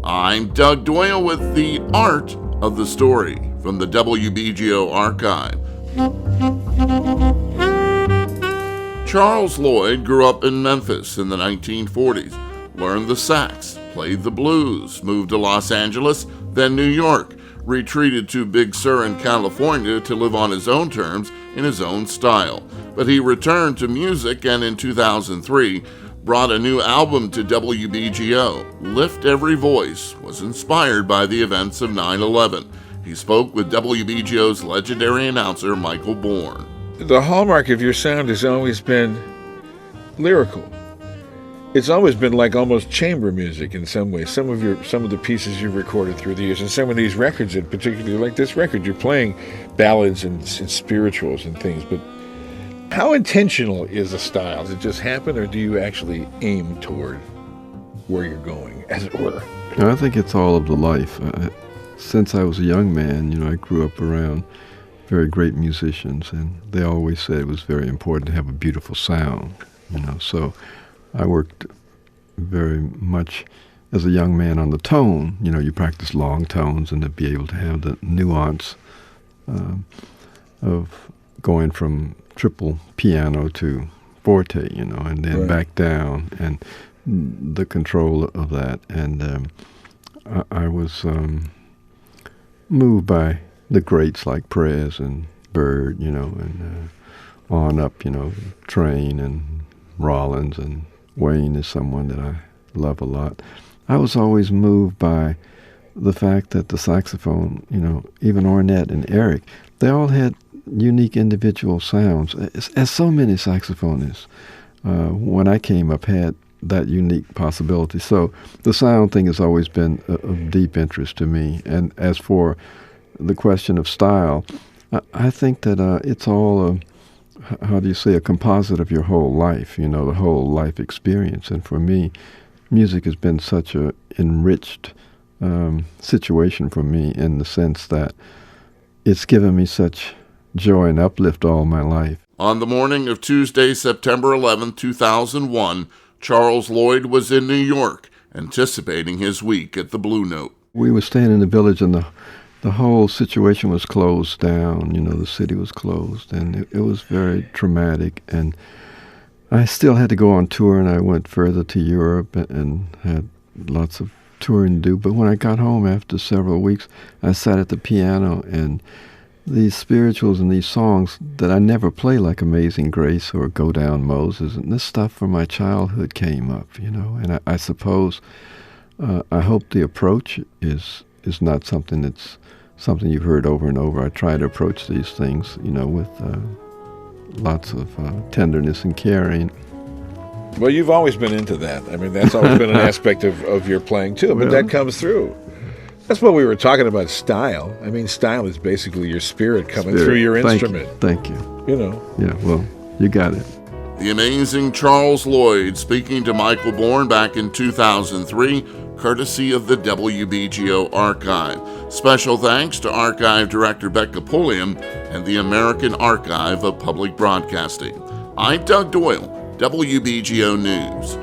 I'm Doug Doyle with The Art of the Story from the WBGO Archive. Charles Lloyd grew up in Memphis in the 1940s, learned the sax, played the blues, moved to Los Angeles, then New York, retreated to Big Sur in California to live on his own terms in his own style. But he returned to music and in 2003 brought a new album to WBGO. Lift Every Voice was inspired by the events of 9/11. He spoke with WBGO's legendary announcer Michael Bourne. The hallmark of your sound has always been lyrical. It's always been like almost chamber music in some ways. Some of the pieces you've recorded through the years, and some of these records, and particularly like this record, you're playing ballads and spirituals and things. But how intentional is a style? Does it just happen, or do you actually aim toward where you're going, as it were? I think it's all of the life. Since I was a young man, I grew up around very great musicians, and they always said it was very important to have a beautiful sound, So I worked very much as a young man on the tone. You practice long tones and to be able to have the nuance of going from triple piano to forte, and then right back down, and the control of that. And I was moved by the greats like Perez and Bird, and on up, Train and Rollins, and Wayne is someone that I love a lot. I was always moved by the fact that the saxophone, even Ornette and Eric, they all had unique individual sounds, as so many saxophonists when I came up had that unique possibility. So the sound thing has always been of deep interest to me. And as for the question of style, I think that it's all a composite of your whole life, the whole life experience. And for me, music has been such a enriched situation for me, in the sense that it's given me such joy and uplift all my life. On the morning of Tuesday, September 11, 2001, Charles Lloyd was in New York, anticipating his week at the Blue Note. We were staying in the village, and the whole situation was closed down. The city was closed, and it was very traumatic. And I still had to go on tour, and I went further to Europe and had lots of touring to do. But when I got home after several weeks, I sat at the piano, and these spirituals and these songs that I never play, like Amazing Grace or Go Down Moses, and this stuff from my childhood came up, And I suppose, I hope the approach is not something that's something you've heard over and over. I try to approach these things, with lots of tenderness and caring. Well, you've always been into that. I mean, that's always been an aspect of your playing, too. But that comes through. That's what we were talking about, style. I mean, style is basically your spirit coming through your instrument. Thank you. Yeah, well, you got it. The amazing Charles Lloyd speaking to Michael Bourne back in 2003, courtesy of the WBGO Archive. Special thanks to Archive Director Becca Pulliam and the American Archive of Public Broadcasting. I'm Doug Doyle, WBGO News.